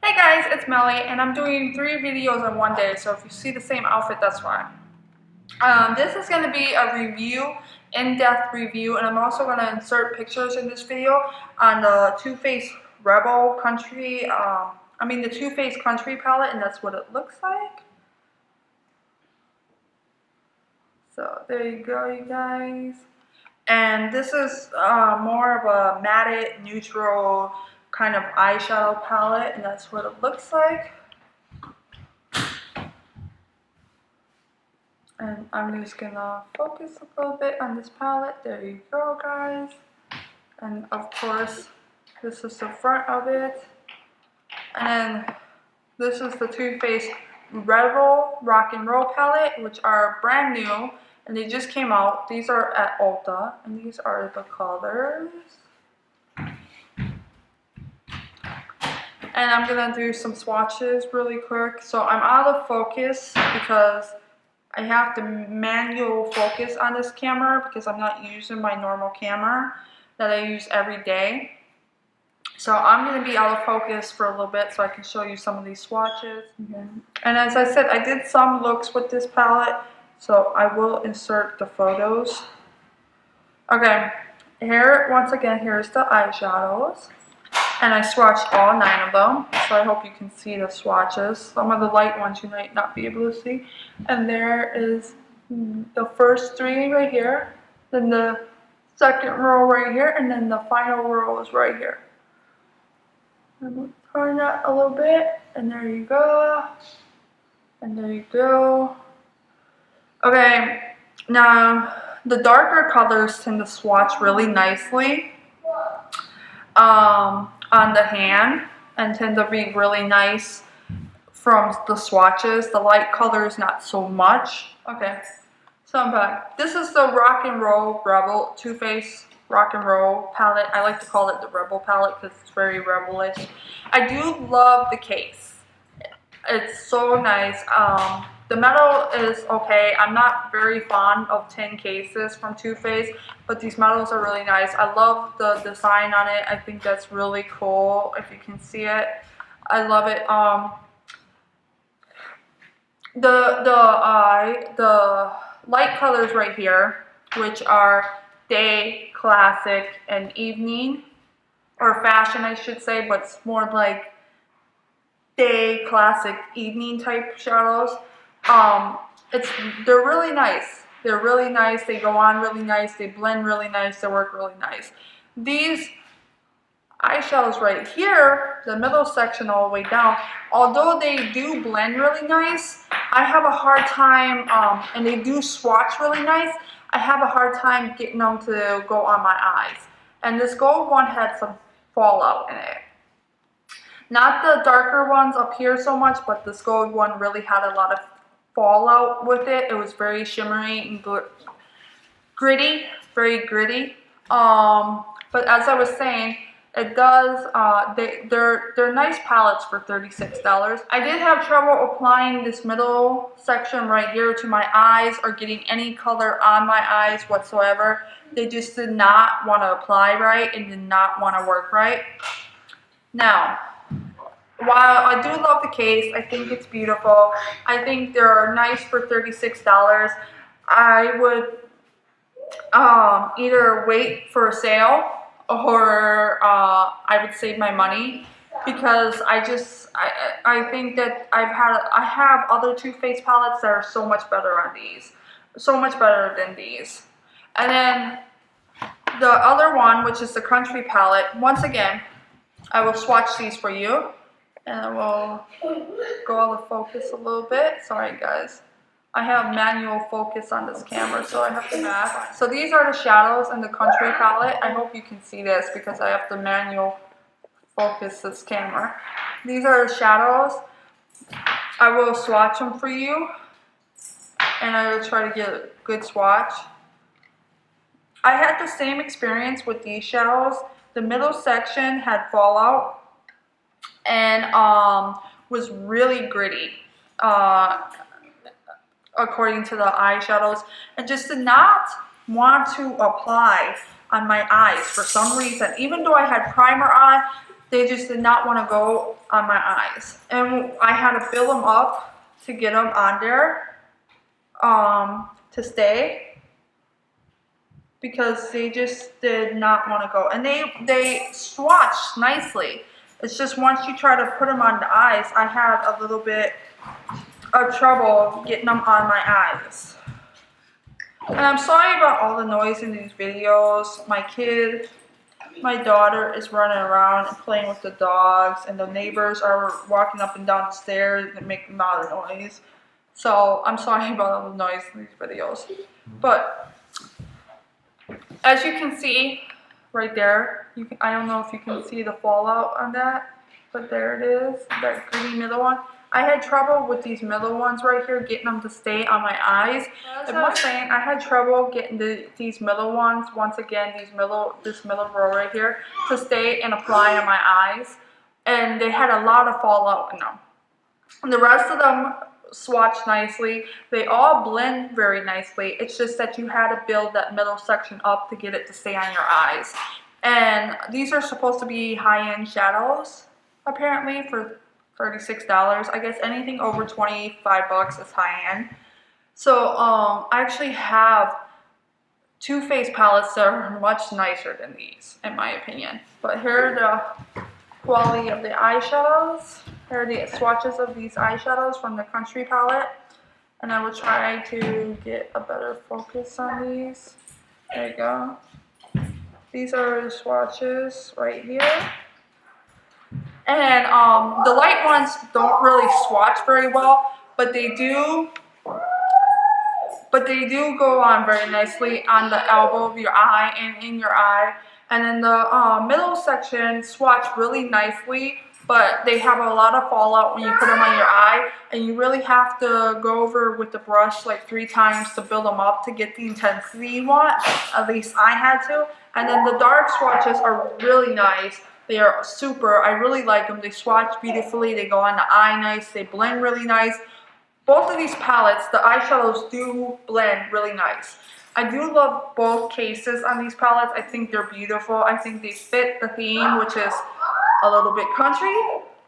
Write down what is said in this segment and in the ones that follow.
Hey guys, it's Melly, and I'm doing 3 videos in one day, so if you see the same outfit, that's why. This is going to be a review, in-depth review, and I'm also going to insert pictures in this video on the Toofaced Rebel Country, the Toofaced Country palette, and that's what it looks like. So there you go, you guys. And this is more of a matte, neutral kind of eyeshadow palette, and that's what it looks like. And I'm just gonna focus a little bit on this palette. There you go, guys. And of course, this is the front of it. And then this is the Toofaced Rebel Rock and Roll palette, which are brand new. And they just came out. These are at Ulta. And these are the colors. And I'm gonna do some swatches really quick. So I'm out of focus because I have to manual focus on this camera because I'm not using my normal camera that I use every day. So I'm going to be out of focus for a little bit so I can show you some of these swatches. And as I said, I did some looks with this palette, so I will insert the photos. Okay, here, once again, here's the eyeshadows. And I swatched all 9 of them, so I hope you can see the swatches. Some of the light ones you might not be able to see. And there is the first 3 right here, then the second row right here, and then the final row is right here. I'm going to turn that a little bit, and there you go. And there you go. Okay, now the darker colors tend to swatch really nicely. On the hand and tend to be really nice from the swatches. The light colors not so much. Okay, so I'm back. This is the Rock and Roll Rebel Toofaced Rock and Roll palette. I like to call it the Rebel palette because it's very rebelish. I do love the case. It's so nice. The metal is okay. I'm not very fond of tin cases from Too Faced, but these metals are really nice. I love the design on it. I think that's really cool, if you can see it. I love it. The light colors right here, which are day, classic, and evening, or fashion I should say, but it's more like day, classic, evening type shadows. They're really nice. They're really nice. They go on really nice. They blend really nice. They work really nice. These eyeshadows right here, the middle section all the way down, although they do blend really nice, I have a hard time, and they do swatch really nice, I have a hard time getting them to go on my eyes. And this gold one had some fallout in it. Not the darker ones up here so much, but this gold one really had a lot of fallout with it. It was very shimmery and gritty, very gritty. But as I was saying, it does, they're nice palettes for $36. I did have trouble applying this middle section right here to my eyes or getting any color on my eyes whatsoever. They just did not want to apply right and did not want to work right. Now, while I do love the case, I think it's beautiful. I think they're nice for $36. I would either wait for a sale or I would save my money because I think that I have other Too Faced palettes that are so much better on these, so much better than these. And then the other one, which is the Country palette, once again, I will swatch these for you. And I will go out of focus a little bit. Sorry guys. I have manual focus on this camera, so I have to mask. So these are the shadows in the Country palette. I hope you can see this because I have to manual focus this camera. These are the shadows. I will swatch them for you. And I will try to get a good swatch. I had the same experience with these shadows. The middle section had fallout and was really gritty according to the eyeshadows, and just did not want to apply on my eyes for some reason. Even though I had primer on, they just did not want to go on my eyes. And I had to build them up to get them on there to stay, because they just did not want to go. And they swatched nicely. It's just once you try to put them on the eyes, I had a little bit of trouble getting them on my eyes. And I'm sorry about all the noise in these videos. My daughter is running around and playing with the dogs, and the neighbors are walking up and down the stairs and making a lot of noise. So I'm sorry about all the noise in these videos. But as you can see right there, I don't know if you can see the fallout on that, but there it is, that green middle one. I had trouble with these middle ones right here, getting them to stay on my eyes. As I was saying, I had trouble getting these middle ones, once again, this middle row right here, to stay and apply on my eyes. And they had a lot of fallout in them. And the rest of them swatch nicely. They all blend very nicely. It's just that you had to build that middle section up to get it to stay on your eyes. And these are supposed to be high-end shadows, apparently, for $36. I guess anything over 25 bucks is high-end. So I actually have Too Faced palettes that are much nicer than these, in my opinion. But here are the quality of the eyeshadows. Here are the swatches of these eyeshadows from the Country palette. And I will try to get a better focus on these. There you go. These are the swatches right here. And the light ones don't really swatch very well, but they do go on very nicely on the elbow of your eye and in your eye. And then the middle section swatch really nicely, but they have a lot of fallout when you put them on your eye, and you really have to go over with the brush like 3 times to build them up to get the intensity you want. At least I had to. And then the dark swatches are really nice. They are super. I really like them. They swatch beautifully. They go on the eye nice. They blend really nice. Both of these palettes, the eyeshadows do blend really nice. I do love both cases on these palettes. I think they're beautiful. I think they fit the theme, which is a little bit country,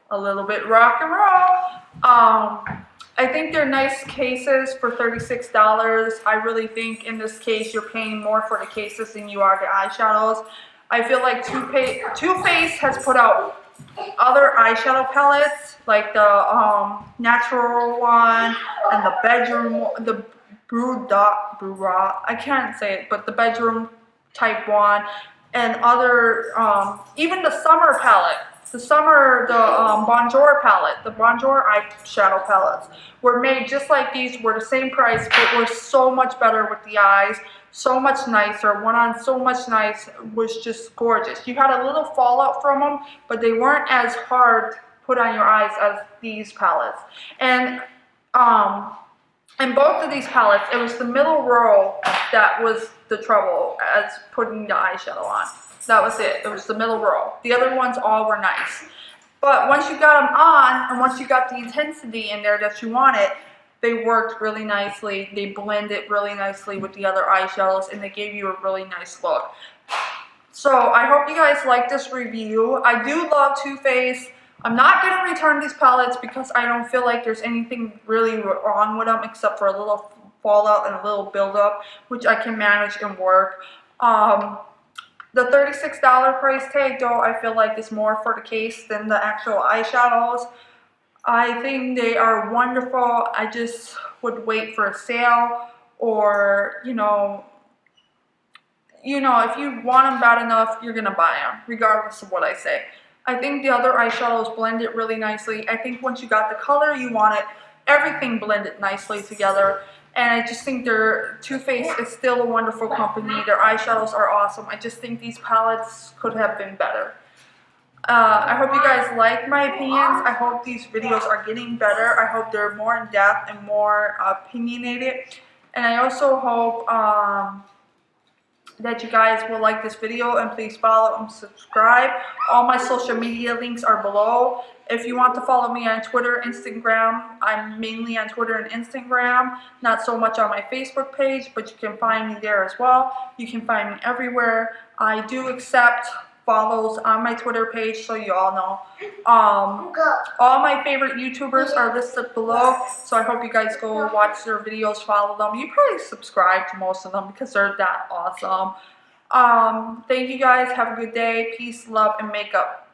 a little bit rock and roll. I think they're nice cases for $36. I really think in this case you're paying more for the cases than you are the eyeshadows. I feel like Too Faced has put out other eyeshadow palettes, like the natural one and the bedroom, the I can't say it, but the bedroom type one, and other, even the summer palette. The Bonjour palette, the Bonjour eyeshadow palettes were made just like these, were the same price, but were so much better with the eyes, so much nicer, went on so much nice, was just gorgeous. You had a little fallout from them, but they weren't as hard to put on your eyes as these palettes. And in both of these palettes, it was the middle row that was the trouble as putting the eyeshadow on. That was it. It was the middle row. The other ones all were nice. But once you got them on, and once you got the intensity in there that you wanted, they worked really nicely. They blended really nicely with the other eyeshadows, and they gave you a really nice look. So I hope you guys like this review. I do love Too Faced. I'm not going to return these palettes because I don't feel like there's anything really wrong with them except for a little fallout and a little buildup, which I can manage and work. The $36 price tag, though, I feel like is more for the case than the actual eyeshadows. I think they are wonderful. I just would wait for a sale, or, you know, if you want them bad enough, you're going to buy them, regardless of what I say. I think the other eyeshadows blended really nicely. I think once you got the color you wanted, everything blended nicely together. And I just think Too Faced is still a wonderful company. Their eyeshadows are awesome. I just think these palettes could have been better. I hope you guys like my opinions. I hope these videos are getting better. I hope they're more in depth and more opinionated. And I also hope that you guys will like this video, and please follow and subscribe. All my social media links are below. If you want to follow me on Twitter, Instagram, I'm mainly on Twitter and Instagram, not so much on my Facebook page, but you can find me there as well. You can find me everywhere. I do accept follows on my Twitter page, so you all know. All my favorite YouTubers are listed below, so I hope you guys go watch their videos, follow them. You probably subscribe to most of them because they're that awesome. Thank you guys. Have a good day. Peace, love, and makeup.